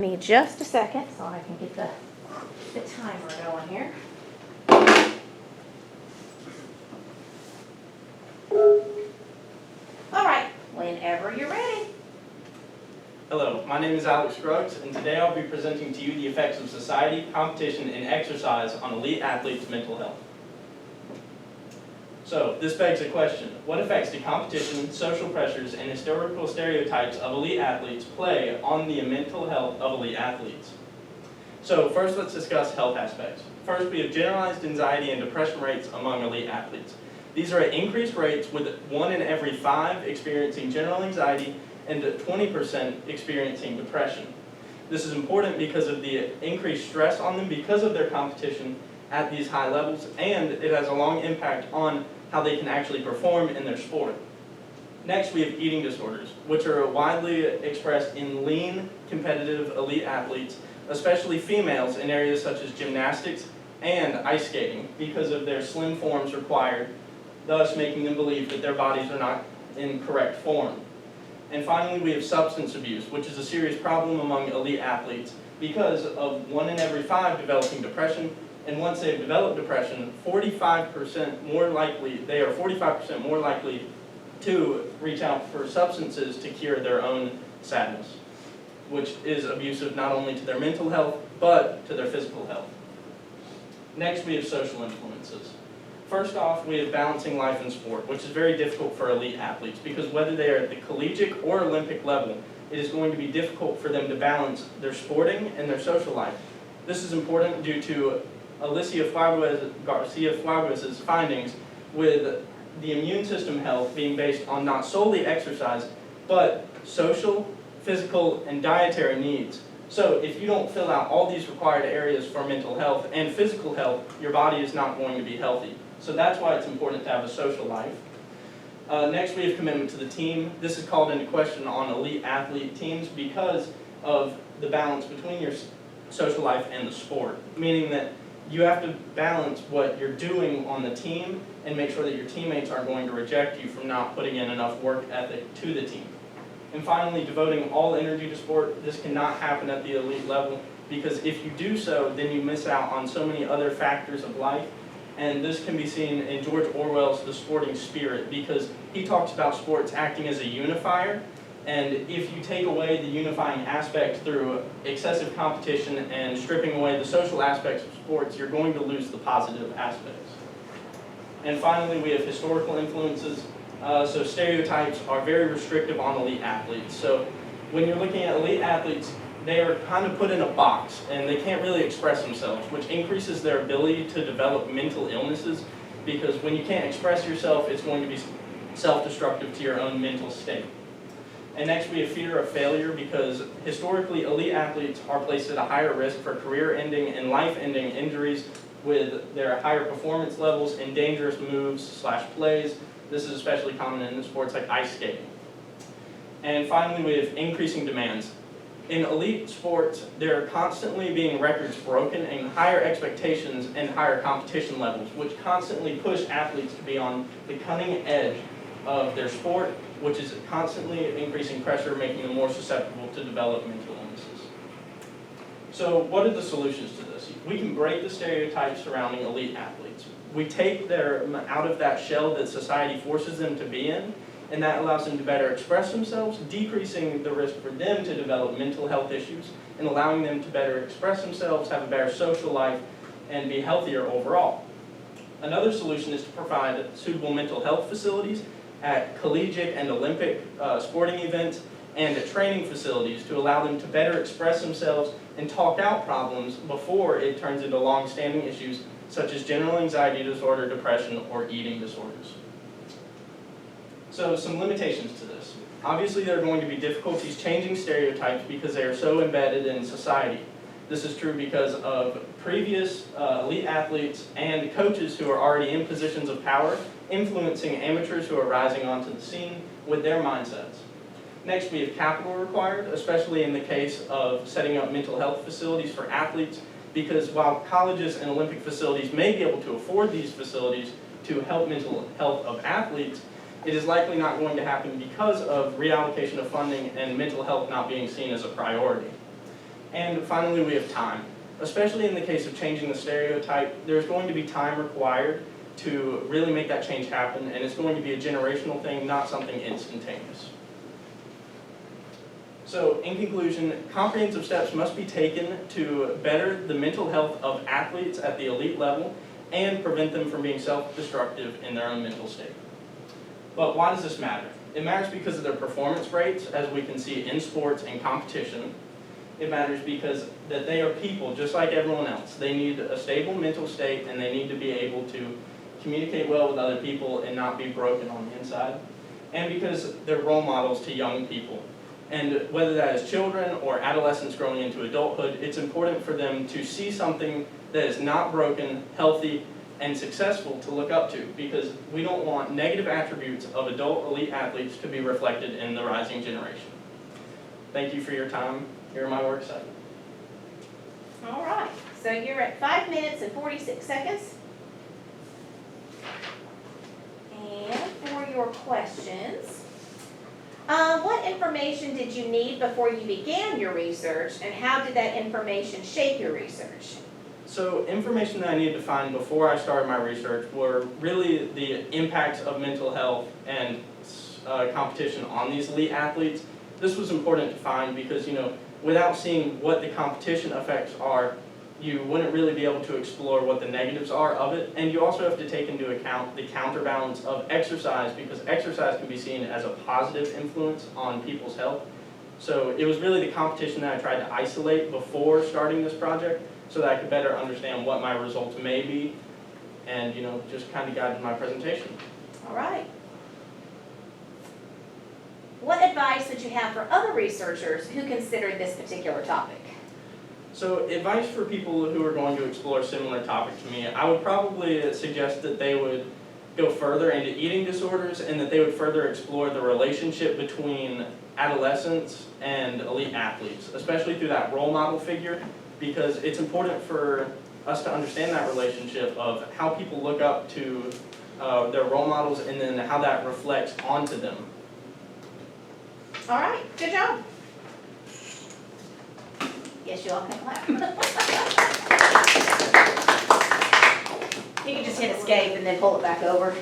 Need just a second so I can get the timer going here. All right, whenever you're ready. Hello, my name is Scruggs, and today I'll be presenting to you the effects of society, competition, and exercise on elite athletes' mental health. So, this begs a question. What effects do competition, social pressures, and historical stereotypes of elite athletes play on the mental health of elite athletes? So, first let's discuss health aspects. First, we have generalized anxiety and depression rates among elite athletes. These are at increased rates, with 1 in every 5 experiencing general anxiety and 20% experiencing depression. This is important because of the increased stress on them because of their competition at these high levels, and it has a long impact on how they can actually perform in their sport. Next, we have eating disorders, which are widely expressed in lean, competitive elite athletes, especially females in areas such as gymnastics and ice skating, because of their slim forms required, thus making them believe that their bodies are not in correct form. And finally, we have substance abuse, which is a serious problem among elite athletes because of 1 in every 5 developing depression. And once they've developed depression, they are 45% more likely to reach out for substances to cure their own sadness, which is abusive not only to their mental health, but to their physical health. Next, we have social influences. First off, we have balancing life and sport, which is very difficult for elite athletes because whether they are at the collegiate or Olympic level, it is going to be difficult for them to balance their sporting and their social life. This is important due to Alicia Garcia-Fuertes' findings with the immune system health being based on not solely exercise, but social, physical, and dietary needs. So if you don't fill out all these required areas for mental health and physical health, your body is not going to be healthy. So that's why it's important to have a social life. Next, we have commitment to the team. This is called into question on elite athlete teams because of the balance between your social life and the sport, meaning that you have to balance what you're doing on the team and make sure that your teammates aren't going to reject you from not putting in enough work ethic to the team. And finally, devoting all energy to sport. This cannot happen at the elite level because if you do so, then you miss out on so many other factors of life. And this can be seen in George Orwell's The Sporting Spirit because he talks about sports acting as a unifier. And if you take away the unifying aspect through excessive competition and stripping away the social aspects of sports, you're going to lose the positive aspects. And finally, we have historical influences. So stereotypes are very restrictive on elite athletes. So when you're looking at elite athletes, they are kind of put in a box and they can't really express themselves, which increases their ability to develop mental illnesses because when you can't express yourself, it's going to be self-destructive to your own mental state. And next, we have fear of failure because historically, elite athletes are placed at a higher risk for career-ending and life-ending injuries with their higher performance levels and dangerous moves/plays. This is especially common in sports like ice skating. And finally, we have increasing demands. In elite sports, there are constantly being records broken and higher expectations and higher competition levels, which constantly push athletes to be on the cutting edge of their sport, which is constantly increasing pressure, making them more susceptible to develop mental illnesses. So what are the solutions to this? We can break the stereotypes surrounding elite athletes. We take them out of that shell that society forces them to be in, and that allows them to better express themselves, decreasing the risk for them to develop mental health issues, and allowing them to better express themselves, have a better social life, and be healthier overall. Another solution is to provide suitable mental health facilities at collegiate and Olympic sporting events and at training facilities to allow them to better express themselves and talk out problems before it turns into long-standing issues such as general anxiety disorder, depression, or eating disorders. So some limitations to this. Obviously, there are going to be difficulties changing stereotypes because they are so embedded in society. This is true because of previous elite athletes and coaches who are already in positions of power, influencing amateurs who are rising onto the scene with their mindsets. Next, we have capital required, especially in the case of setting up mental health facilities for athletes, because while colleges and Olympic facilities may be able to afford these facilities to help mental health of athletes, it is likely not going to happen because of reallocation of funding and mental health not being seen as a priority. And finally, we have time. Especially in the case of changing the stereotype, there's going to be time required to really make that change happen, and it's going to be a generational thing, not something instantaneous. So, in conclusion, comprehensive steps must be taken to better the mental health of athletes at the elite level and prevent them from being self-destructive in their own mental state. But why does this matter? It matters because of their performance rates, as we can see in sports and competition. It matters because that they are people just like everyone else. They need a stable mental state, and they need to be able to communicate well with other people and not be broken on the inside. And because they're role models to young people. And whether that is children or adolescents growing into adulthood, it's important for them to see something that is not broken, healthy, and successful to look up to, because we don't want negative attributes of adult elite athletes to be reflected in the rising generation. Thank you for your time. Here are my work cited. All right, so you're at 5 minutes and 46 seconds. And for your questions, what information did you need before you began your research, and how did that information shape your research? So, information that I needed to find before I started my research were really the impacts of mental health and competition on these elite athletes. This was important to find because, without seeing what the competition effects are, you wouldn't really be able to explore what the negatives are of it. And you also have to take into account the counterbalance of exercise, because exercise can be seen as a positive influence on people's health. So it was really the competition that I tried to isolate before starting this project so that I could better understand what my results may be and, just kind of guided my presentation. All right. What advice would you have for other researchers who considered this particular topic? So advice for people who are going to explore a similar topic to me, I would probably suggest that they would go further into eating disorders and that they would further explore the relationship between adolescents and elite athletes, especially through that role model figure, because it's important for us to understand that relationship of how people look up to their role models and then how that reflects onto them. All right, good job. Yes, you all can clap. You can just hit escape and then pull it back over.